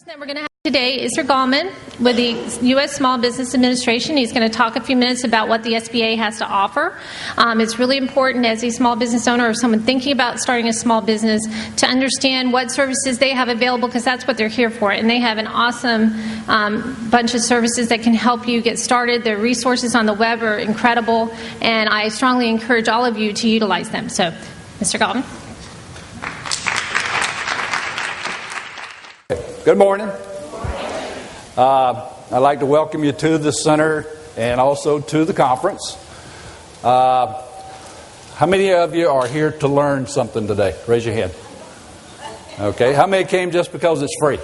That we're going to have today is Mr. Gallman with the U.S. Small Business Administration. He's going to talk a few minutes about what the SBA has to offer. It's really important as a small business owner or someone thinking about starting a small business to understand what services they have available, because that's what they're here for. And they have an awesome bunch of services that can help you get started. Their resources on the web are incredible, and I strongly encourage all of you to utilize them. So, Mr. Gallman. Good morning. I'd like to welcome you to the center and also to the conference. How many of you are here to learn something today? Raise your hand. Okay. How many came just because it's free?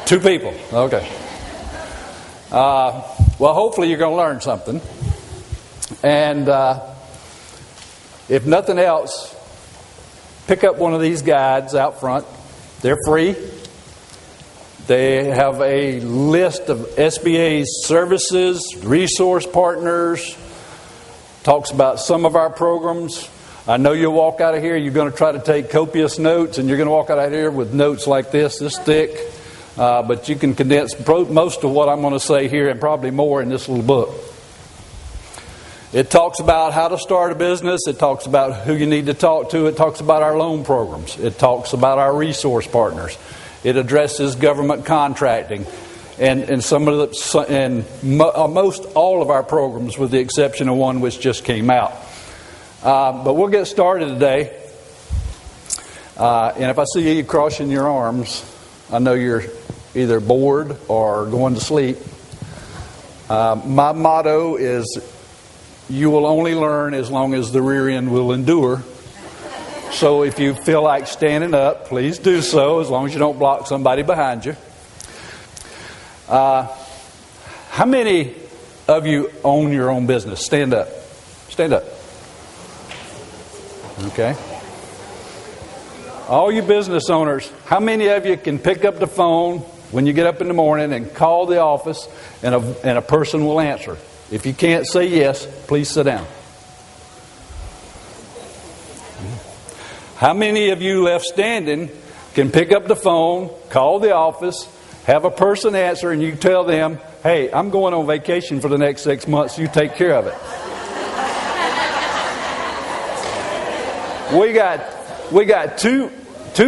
2 people. Okay. Well, hopefully you're going to learn something. And if nothing else, pick up one of these guides out front. They're free. They have a list of SBA's services, resource partners, talks about some of our programs. I know you'll walk out of here, you're going to try to take copious notes, and you're going to walk out of here with notes like this thick. But you can condense most of what I'm going to say here and probably more in this little book. It talks about how to start a business. It talks about who you need to talk to. It talks about our loan programs. It talks about our resource partners. It addresses government contracting and most all of our programs, with the exception of one which just came out. But we'll get started today. And if I see you crossing your arms, I know you're either bored or going to sleep. My motto is, you will only learn as long as the rear end will endure. So if you feel like standing up, please do so, as long as you don't block somebody behind you. How many of you own your own business? Stand up. Stand up. Okay. All you business owners, how many of you can pick up the phone when you get up in the morning and call the office and a person will answer? If you can't say yes, please sit down. How many of you left standing can pick up the phone, call the office, have a person answer, and you tell them, hey, I'm going on vacation for the next 6 months, you take care of it? We got two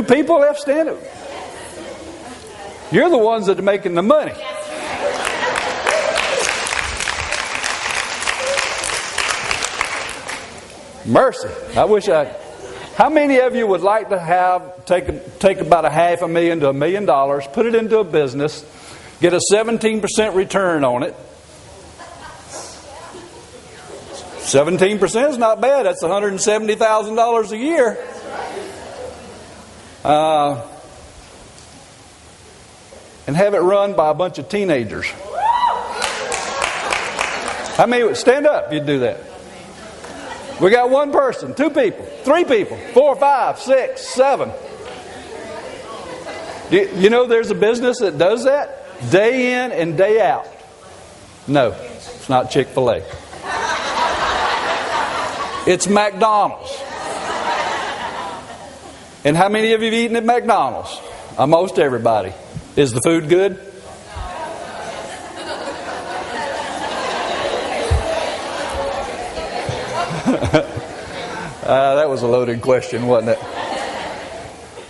people left standing. You're the ones that are making the money. Mercy. I wish I... How many of you would like to take about $500,000 to $1 million, put it into a business, get a 17% return on it? 17% is not bad. That's $170,000 a year. And have it run by a bunch of teenagers. How many would stand up if you'd do that? We got 1 person, 2 people, 3 people, 4, 5, 6, 7. You know there's a business that does that? Day in and day out. No, it's not Chick-fil-A. It's McDonald's. And how many of you have eaten at McDonald's? Almost everybody. Is the food good? That was a loaded question, wasn't it?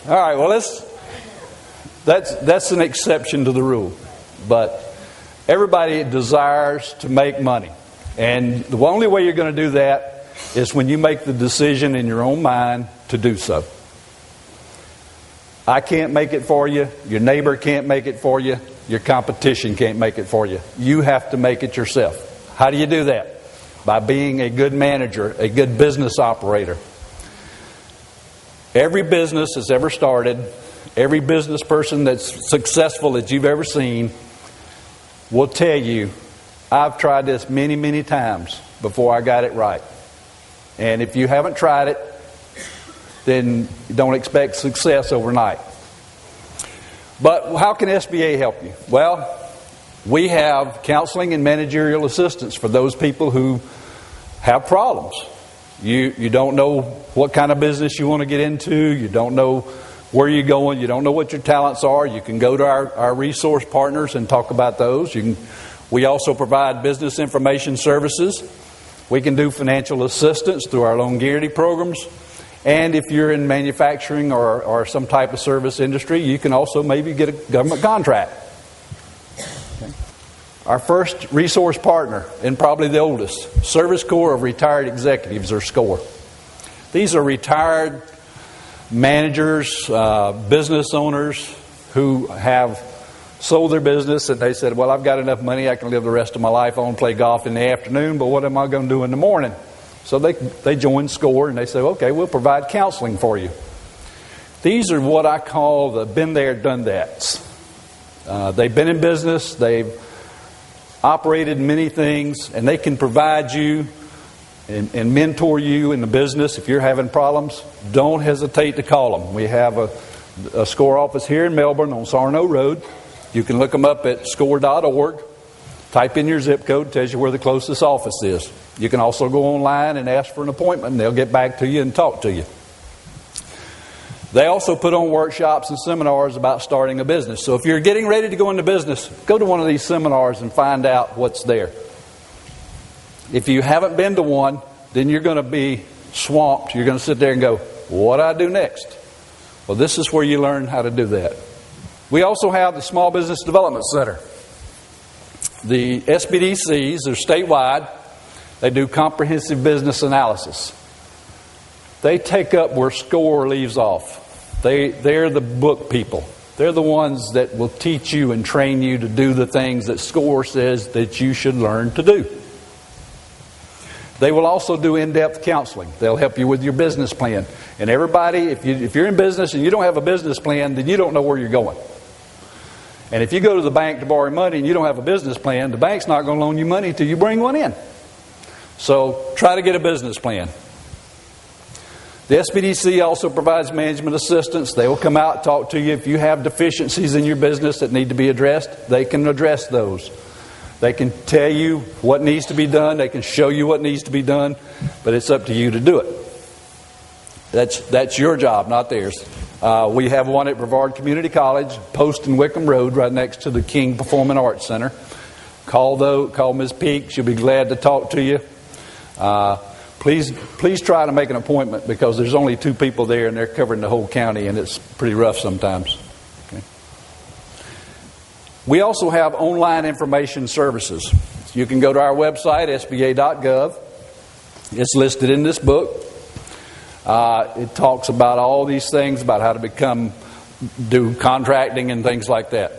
All right, well, that's an exception to the rule. But everybody desires to make money. And the only way you're going to do that is when you make the decision in your own mind to do so. I can't make it for you. Your neighbor can't make it for you. Your competition can't make it for you. You have to make it yourself. How do you do that? By being a good manager, a good business operator. Every business that's ever started, every business person that's successful that you've ever seen will tell you, I've tried this many, many times before I got it right. And if you haven't tried it, then don't expect success overnight. But how can SBA help you? Well, we have counseling and managerial assistance for those people who have problems. You don't know what kind of business you want to get into. You don't know where you're going, you don't know what your talents are, you can go to our resource partners and talk about those. We also provide business information services. We can do financial assistance through our loan guarantee programs. And if you're in manufacturing or some type of service industry, you can also maybe get a government contract. Okay. Our first resource partner, and probably the oldest, Service Corps of Retired Executives, or SCORE. These are retired managers, business owners who have sold their business and they said, well, I've got enough money, I can live the rest of my life. I want to play golf in the afternoon, but what am I going to do in the morning? So they join SCORE and they say, okay, we'll provide counseling for you. These are what I call the been there, done that's. They've been in business, they've operated many things, and they can provide you and mentor you in the business. If you're having problems, don't hesitate to call them. We have a SCORE office here in Melbourne on Sarno Road. You can look them up at score.org. Type in your zip code, tells you where the closest office is. You can also go online and ask for an appointment, and they'll get back to you and talk to you. They also put on workshops and seminars about starting a business. So if you're getting ready to go into business, go to one of these seminars and find out what's there. If you haven't been to one, then you're going to be swamped. You're going to sit there and go, what do I do next? Well, this is where you learn how to do that. We also have the Small Business Development Center. The SBDCs are statewide. They do comprehensive business analysis. They take up where SCORE leaves off. They're the book people. They're the ones that will teach you and train you to do the things that SCORE says that you should learn to do. They will also do in-depth counseling. They'll help you with your business plan. And everybody, if you're in business and you don't have a business plan, then you don't know where you're going. And if you go to the bank to borrow money and you don't have a business plan, the bank's not going to loan you money until you bring one in. So try to get a business plan. The SBDC also provides management assistance. They will come out and talk to you. If you have deficiencies in your business that need to be addressed, they can address those. They can tell you what needs to be done. They can show you what needs to be done. But it's up to you to do it. That's your job, not theirs. We have one at Brevard Community College, Post and Wickham Road, right next to the King Performing Arts Center. Call Ms. Peak. She'll be glad to talk to you. Please try to make an appointment because there's only 2 people there and they're covering the whole county and it's pretty rough sometimes. Okay. We also have online information services. You can go to our website, SBA.gov. It's listed in this book. It talks about all these things, about how to do contracting and things like that.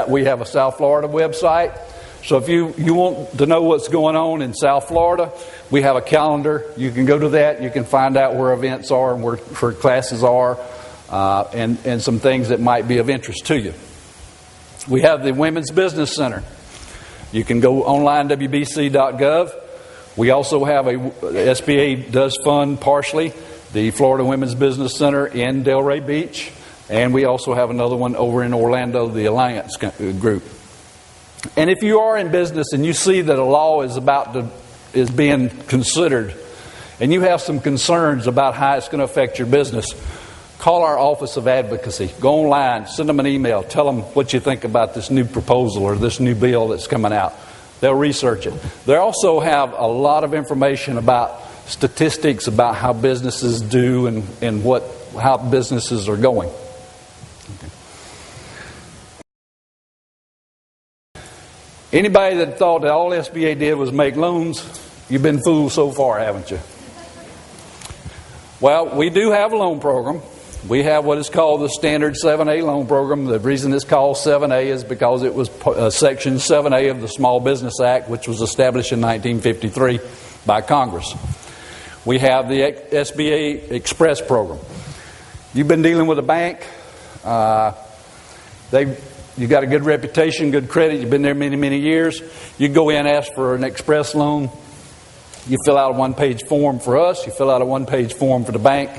We have a South Florida website. So if you want to know what's going on in South Florida, we have a calendar. You can go to that. You can find out where events are and where classes are and some things that might be of interest to you. We have the Women's Business Center. You can go online, wbc.gov. We also have SBA does fund partially the Florida Women's Business Center in Delray Beach. And we also have another one over in Orlando, the Alliance Group. And if you are in business and you see that a law is being considered and you have some concerns about how it's going to affect your business, call our Office of Advocacy. Go online, send them an email, tell them what you think about this new proposal or this new bill that's coming out. They'll research it. They also have a lot of information about statistics about how businesses do and how businesses are going. Okay. Anybody that thought that all SBA did was make loans, you've been fooled so far, haven't you? Well, we do have a loan program. We have what is called the Standard 7A loan program. The reason it's called 7A is because it was Section 7A of the Small Business Act, which was established in 1953 by Congress. We have the SBA Express program. You've been dealing with a bank. You've got a good reputation, good credit. You've been there many, many years. You go in and ask for an express loan. You fill out a one-page form for us. You fill out a one-page form for the bank.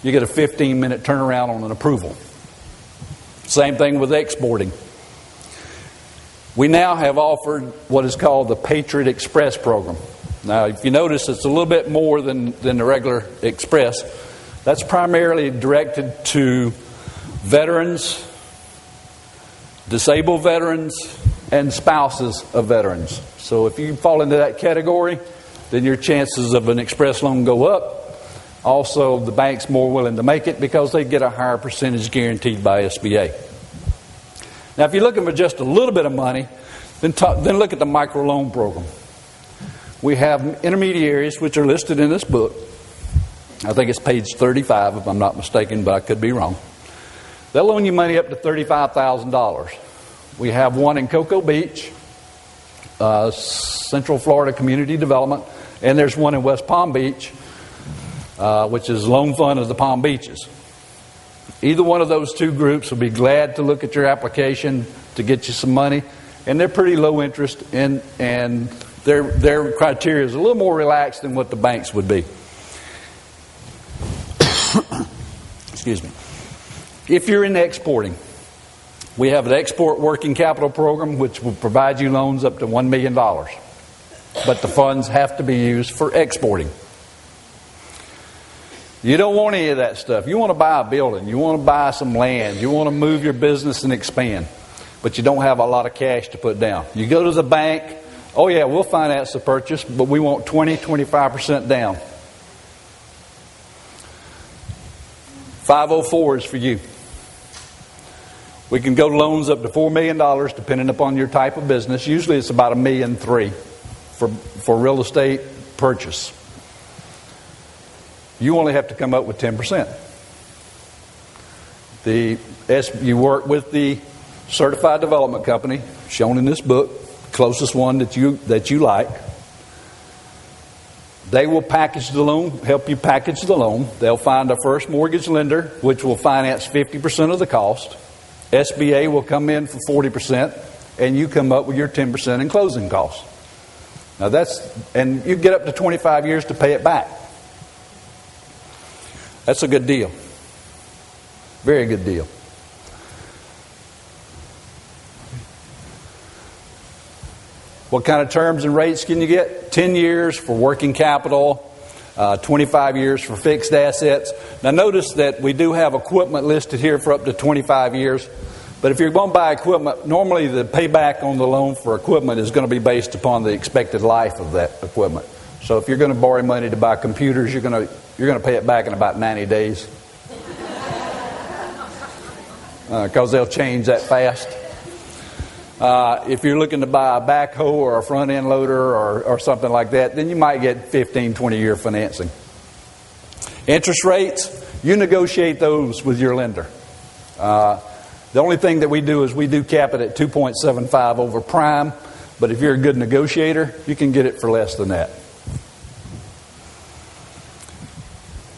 You get a 15-minute turnaround on an approval. Same thing with exporting. We now have offered what is called the Patriot Express program. Now, if you notice, it's a little bit more than the regular Express. That's primarily directed to veterans, disabled veterans, and spouses of veterans. So if you fall into that category, then your chances of an express loan go up. Also, the bank's more willing to make it because they get a higher percentage guaranteed by SBA. Now, if you're looking for just a little bit of money, then look at the microloan program. We have intermediaries, which are listed in this book. I think it's page 35, if I'm not mistaken, but I could be wrong. They'll loan you money up to $35,000. We have one in Cocoa Beach, Central Florida Community Development, and there's one in West Palm Beach, which is Loan Fund of the Palm Beaches. Either one of those two groups will be glad to look at your application to get you some money, and they're pretty low interest, and their criteria is a little more relaxed than what the banks would be. Excuse me. If you're in exporting, we have an export working capital program which will provide you loans up to $1 million. But the funds have to be used for exporting. You don't want any of that stuff. You want to buy a building. You want to buy some land. You want to move your business and expand. But you don't have a lot of cash to put down. You go to the bank. Oh, yeah, we'll finance the purchase, but we want 25% down. 504 is for you. We can go to loans up to $4 million depending upon your type of business. Usually it's about $1.3 million for real estate purchase. You only have to come up with 10%. You work with the certified development company shown in this book, closest one that you like. They will package the loan, help you package the loan. They'll find a first mortgage lender, which will finance 50% of the cost. SBA will come in for 40%, and you come up with your 10% in closing costs. Now and you get up to 25 years to pay it back. That's a good deal. Very good deal. What kind of terms and rates can you get? 10 years for working capital, 25 years for fixed assets. Now notice that we do have equipment listed here for up to 25 years. But if you're going to buy equipment, normally the payback on the loan for equipment is going to be based upon the expected life of that equipment. So if you're going to borrow money to buy computers, you're going to pay it back in about 90 days. Because they'll change that fast. If you're looking to buy a backhoe or a front end loader or something like that, then you might get 15, 20-year financing. Interest rates, you negotiate those with your lender. The only thing that we do is we do cap it at 2.75 over prime, but if you're a good negotiator, you can get it for less than that.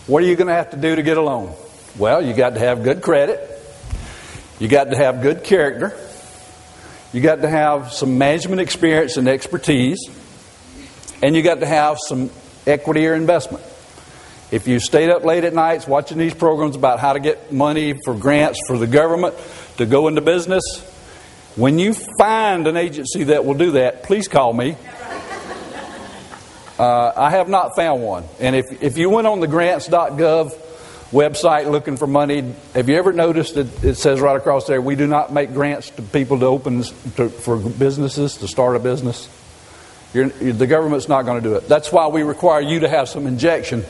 What are you going to have to do to get a loan? Well, you got to have good credit. You got to have good character. You got to have some management experience and expertise. And you got to have some equity or investment. If you stayed up late at nights watching these programs about how to get money for grants for the government to go into business, when you find an agency that will do that, please call me. I have not found one. And if you went on the grants.gov website looking for money, have you ever noticed that it says right across there, we do not make grants to people for businesses to start a business? The government's not going to do it. That's why we require you to have some injection,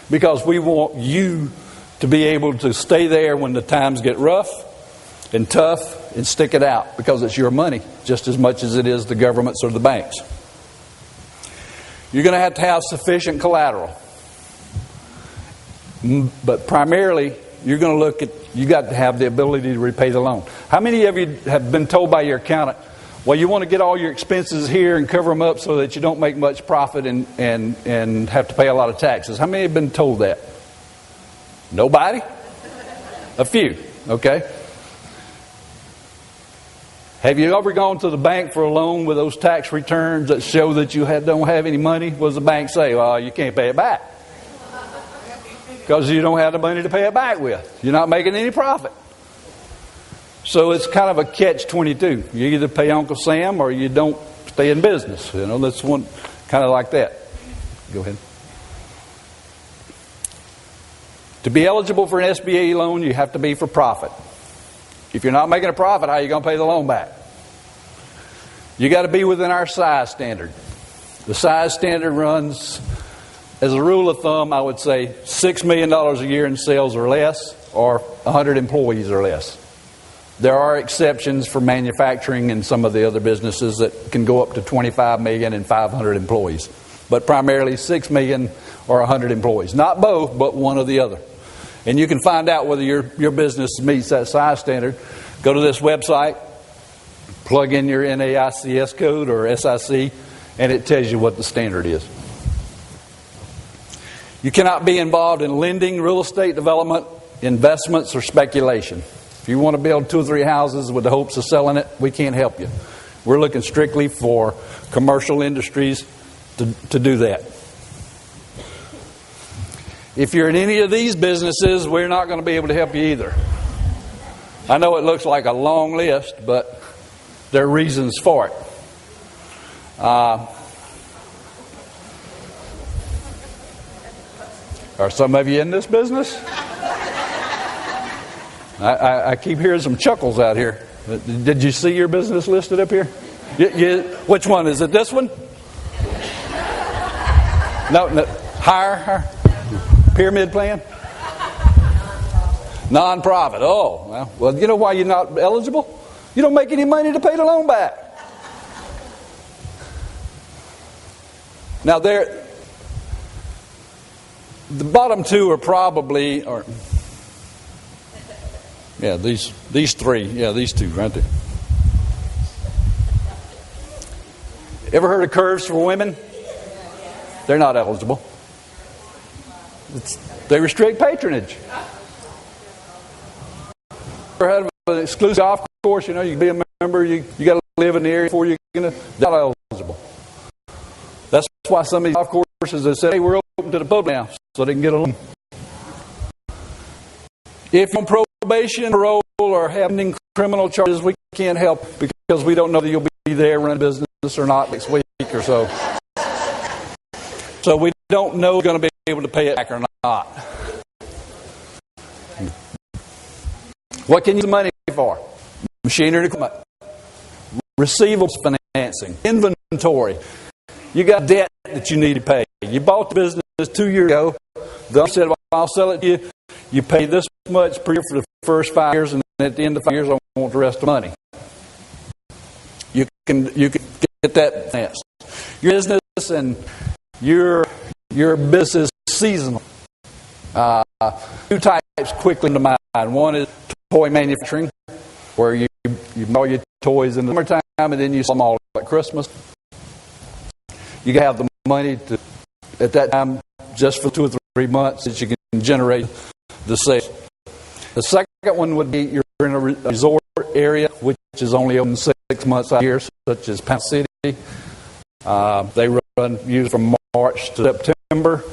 because we want you to be able to stay there when the times get rough and tough and stick it out, because it's your money just as much as it is the government's or the banks. You're going to have sufficient collateral. But primarily, you're going to look at, you got to have the ability to repay the loan. How many of you have been told by your accountant, well, you want to get all your expenses here and cover them up so that you don't make much profit and have to pay a lot of taxes? How many have been told that? Nobody? A few, okay. Have you ever gone to the bank for a loan with those tax returns that show that you don't have any money? What does the bank say? Well, you can't pay it back. Because you don't have the money to pay it back with. You're not making any profit. So it's kind of a catch-22. You either pay Uncle Sam or you don't stay in business. You know, that's one kind of like that. Go ahead. To be eligible for an SBA loan, you have to be for profit. If you're not making a profit, how are you going to pay the loan back? You got to be within our size standard. The size standard runs, as a rule of thumb, I would say $6 million a year in sales or less, or 100 employees or less. There are exceptions for manufacturing and some of the other businesses that can go up to 25 million and 500 employees. But primarily 6 million or 100 employees. Not both, but one or the other. And you can find out whether your business meets that size standard. Go to this website, plug in your NAICS code or SIC, and it tells you what the standard is. You cannot be involved in lending, real estate development, investments, or speculation. If you want to build 2 or 3 houses with the hopes of selling it, we can't help you. We're looking strictly for commercial industries to do that. If you're in any of these businesses, we're not going to be able to help you either. I know it looks like a long list, but there are reasons for it. Are some of you in this business? I keep hearing some chuckles out here. Did you see your business listed up here? Which one? Is it this one? No. Higher? Pyramid plan? Non-profit. Oh, well, you know why you're not eligible? You don't make any money to pay the loan back. Now, the bottom 2 are probably... these 3. Yeah, these 2 right there. Ever heard of curves for women? They're not eligible. They restrict patronage. Ever had an exclusive golf course? You know, you can be a member. You got to live in the area before you're going to. Not eligible. That's why some of these golf courses have said, "Hey, we're open to the public now," so they can get a loan. If you're on probation, parole, or having criminal charges, we can't help because we don't know that you'll be there running business or not next week or so. So we don't know if you're going to be able to pay it back or not. What can you use the money for? Machinery and equipment. Receivables financing. Inventory. You got debt that you need to pay. You bought the business 2 years ago. The owner said, well, I'll sell it to you. You pay this much per year for the first 5 years, and at the end of 5 years, I want the rest of the money. You can get that financed. Your business and your business is seasonal. 2 types quickly to mind. One is toy manufacturing, where you buy all your toys in the summertime and then you sell them all at Christmas. You can have the money to, at that time, just for 2 or 3 months that you can generate the sales. The second one would be you're in a resort area, which is only open 6 months out of the year, such as Panama City. They run usually from March to September.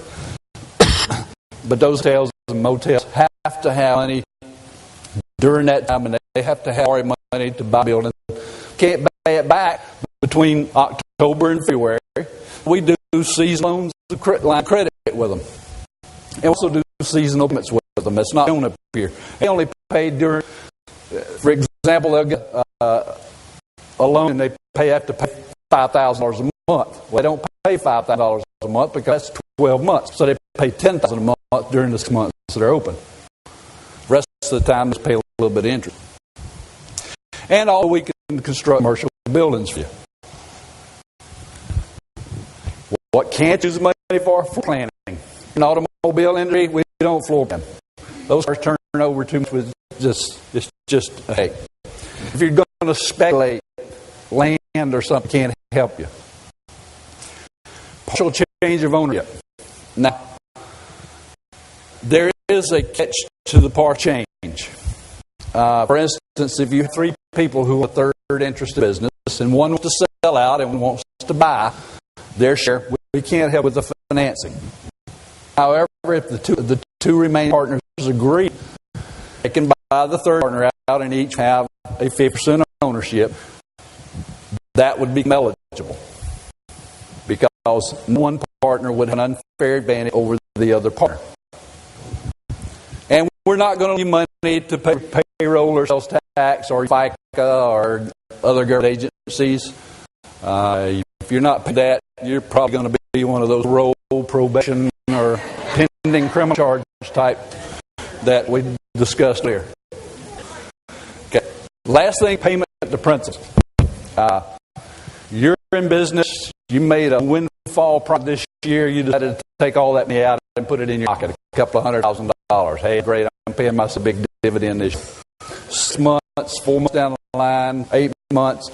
But those hotels and motels have to have money during that time, and they have to have money to buy a building. Can't pay it back between October and February. We do seasonal loans, line of credit with them. And also do seasonal payments with them. It's not shown up here. They only pay during, for example, they'll get a loan and they have to pay $5,000 a month. Well, they don't pay $5,000 a month because that's 12 months. So they pay $10,000 a month during the 6 months that they're open. The rest of the time, they pay a little bit of interest. And all we can construct commercial buildings for you. What can't you use the money for? Floor planning. In the automobile industry, we don't floor plan. Those cars turn over too much. It's just a heck. If you're going to speculate land or something, can't help you. Partial change of ownership. Now, there is a catch to the partial change. For instance, if you have 3 people who are third interest in business, and one wants to sell out and one wants to buy their share, we can't help with the financing. However, if the two remaining partners agree, they can buy the third partner out and each have a 50% ownership. That would be eligible because one partner would have an unfair advantage over the other partner. And we're not going to need money to pay payroll or sales tax tax or FICA or other government agencies. If you're not paid that, you're probably going to be one of those roll probation or pending criminal charges type that we discussed earlier. Okay. Last thing, payment to principal. You're in business. You made a windfall profit this year. You decided to take all that money out and put it in your pocket, a couple of $100,000. Hey, great, I'm paying myself a big dividend this year. 6 months, 4 months down the line, 8 months,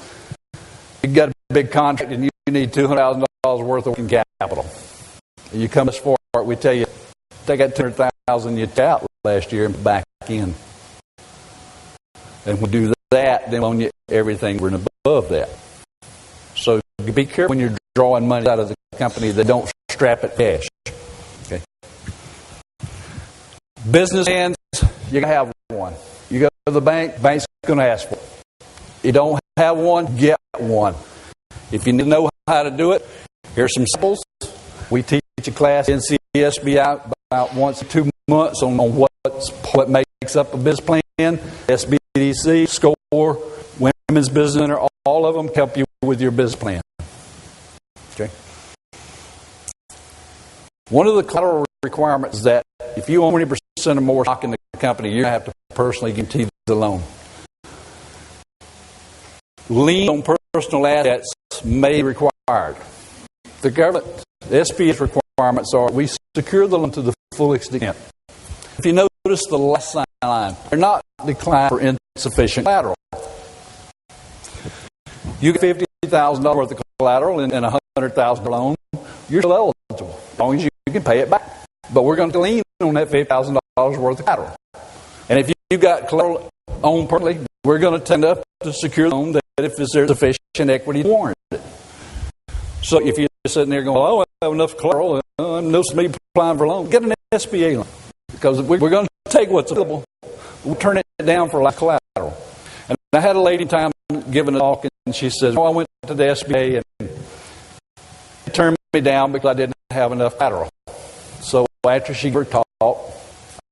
you got a big contract and you need $200,000 worth of working capital. You come as far, we tell you, take that $200,000 you took out last year and put back in. And we'll do that, then loan you everything we're above that. So be careful when you're drawing money out of the company that don't strap it cash. Okay. Business hands, you gotta have one. You go to the bank, bank's gonna ask for it. You don't have one, get one. If you need to know how to do it, here's some samples. We teach a class in SBA about once in 2 months on what makes up a business plan. SBDC, SCORE, Women's Business Center, all of them help you with your business plan. Okay. One of the collateral requirements is that if you own 20% or more stock in the company, you're going to have to personally guarantee the loan. Lien on personal assets may be required. The government, the SBA's requirements are we secure the loan to the full extent. If you notice the last line, they're not declined for insufficient collateral. You get $50,000 worth of collateral and a $100,000 loan, you're still eligible as long as you can pay it back. But we're going to lien on that $50,000 worth of collateral. And if you've got collateral owned personally, we're going to tend up to secure the loan that if there's sufficient equity to warrant it. So if you're sitting there going, oh, I have enough collateral, I'm no me applying for a loan, get an SBA loan. Because we're going to take what's available, we'll turn it down for lack of collateral. And I had a lady time giving a talk, and she says, I went to the SBA and it turned me down because I didn't have enough collateral. So after she gave her talk,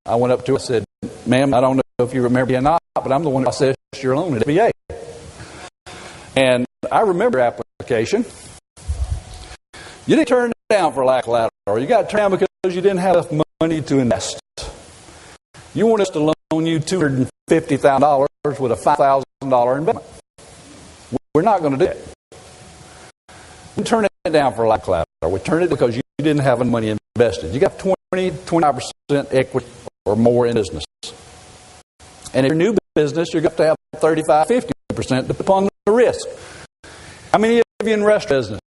I went up to her and said, ma'am, I don't know if you remember me or not, but I'm the one that processed your loan at SBA. And I remember your application. You didn't turn it down for lack of collateral. You got turned down because you didn't have enough money to invest. You want us to loan you $250,000 with a $5,000 investment. We're not going to do that. We turn it down for lack of collateral. We turn it because you didn't have any money invested. You got 25% equity or more in business. And if you're new business, you're going to have 35-50%, depending upon the risk. How many of you in restaurant business?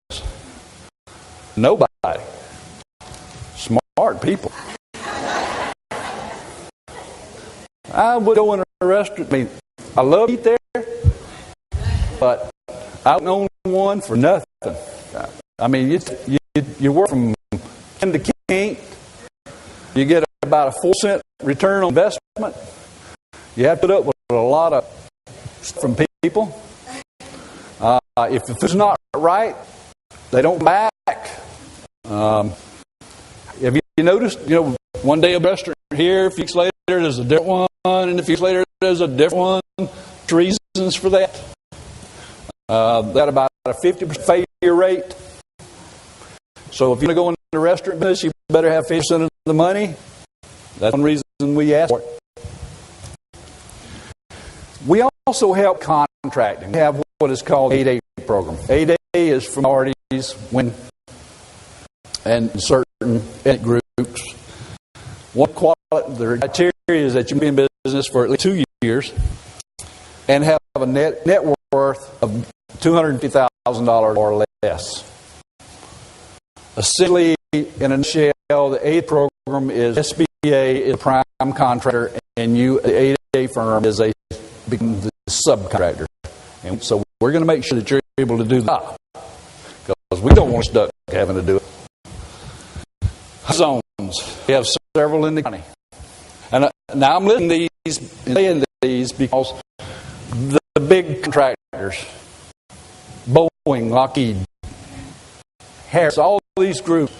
Nobody. Smart people. I would go in a restaurant. I mean, I love to eat there, but I don't own one for nothing. I mean, you work from 10 to king. You get about a 4% return on investment. You have to put up with a lot of stuff from people. If it's not right, they don't come back. Have you noticed, one day a restaurant here, a few weeks later there's a different one, and a few weeks later there's a different one. Reasons for that. That about a 50% failure rate. So if you're going to go into the restaurant business, you better have 50% of the money. That's one reason we ask for it. We also help contracting. We have what is called 8A program. 8A is for minorities, women, and certain ethnic groups. The criteria is that you be in business for at least 2 years and have a net worth of $250,000 or less. Essentially, in a nutshell, the 8A program is SBA is a prime contractor, and the 8A firm is the subcontractor. And so we're going to make sure that you're able to do that, because we don't want you stuck having to do it. Zones. We have several in the county. And now I'm listing these because the big contractors, Boeing, Lockheed, Harris, all these groups,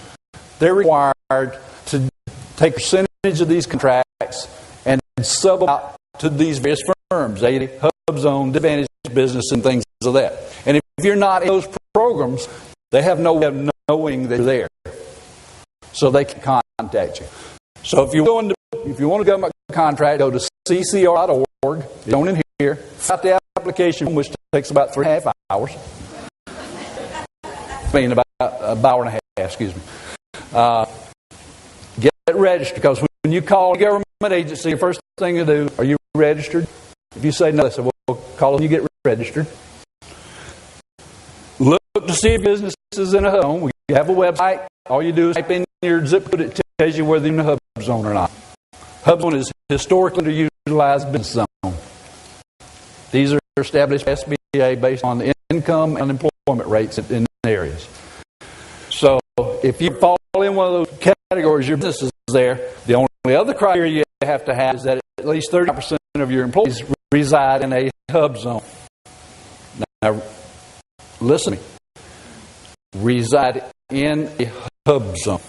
they're required to take a percentage of these contracts and sub out to these various firms, zone, disadvantaged business, and things of that. And if you're not in those programs, they have no way of knowing that you're there. So they can contact you. So if you want a government contract, go to ccr.org. It's shown in here. Fill out the application, which takes about 3.5 hours. About an hour and a half, excuse me. Get registered, because when you call a government agency, the first thing to do, are you registered? If you say no, they say, well, call them, you get registered. Look to see if business is in a hub zone. We have a website. All you do is type in your zip code. It tells you whether you're in a hub zone or not. Hub zone is historically underutilized business zone. These are established by SBA based on the income and unemployment rates in areas. So if you fall in one of those categories, your business is there. The only other criteria you have to have is that at least 30% of your employees reside in a hub zone. Now, listen to me. Reside in a hub zone.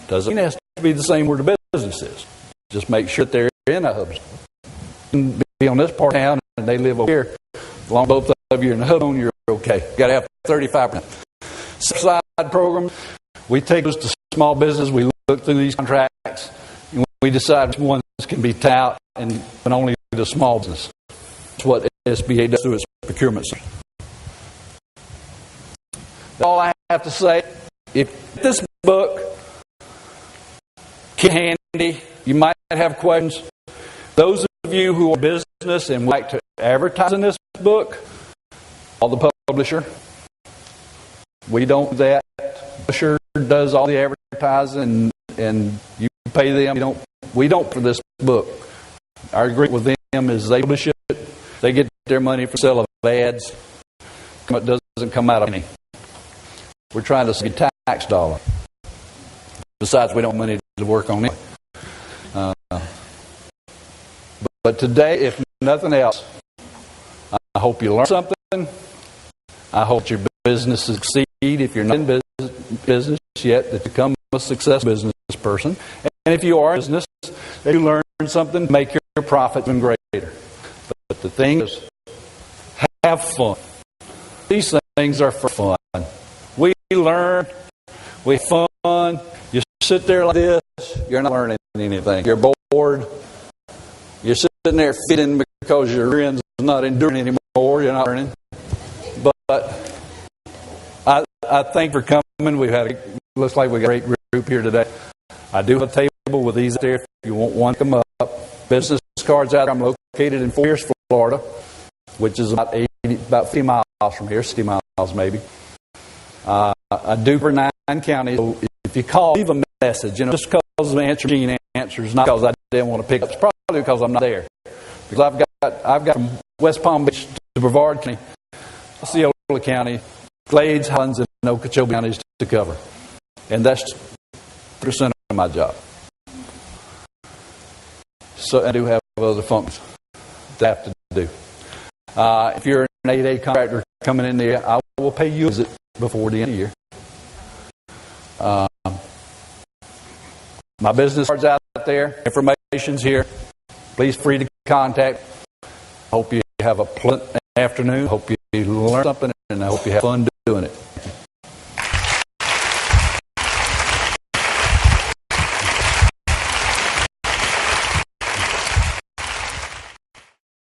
Doesn't mean it has to be the same where the business is. Just make sure that they're in a hub zone. You can be on this part of town and they live over here. As long as both of you are in the hub zone, you're okay. You got to have 35%. Side program, we take those to small business. We look through these contracts and we decide which ones can be tied out and only the small business. That's what SBA does through its procurement system. That's all I have to say. If this book came handy, you might have questions. Those of you who are in business and would like to advertise in this book, call the publisher. We don't do that. The publisher does all the advertising and you pay them. We don't for this book. Our agreement with them is they publish it. They get their money for sale of ads. It doesn't come out of any. We're trying to save tax dollar. Besides, we don't have money to work on it. But today, if nothing else, I hope you learn something. I hope your business succeed. If you're not in business yet, that you become a successful business person. And if you are in business, that you learn something, make your profit even greater. But the thing is, have fun. These things are for fun. We learn, we have fun. You sit there like this, you're not learning anything. You're bored. You're sitting there fitting because your friend's not enduring anymore. You're not learning. But I thank you for coming. Looks like we got a great group here today. I do have a table with these there if you want one to come up. Business cards out there. I'm located in Fort Pierce, Florida, which is about 50 miles from here, 60 miles maybe. I do for 9 counties. So if you call, leave a message. Just because the answer machine answers, not because I didn't want to pick up. It's probably because I'm not there. Because I've got from West Palm Beach to Brevard County, Osceola County, Glades, Highlands, and Okeechobee counties to cover. And that's 3% of my job. So I do have other functions that I have to do. If you're an 8A contractor coming in there, I will pay you a visit before the end of the year. My business card's out there. Information's here. Please free to contact. Hope you have a pleasant afternoon. Hope you learn something, and I hope you have fun doing it.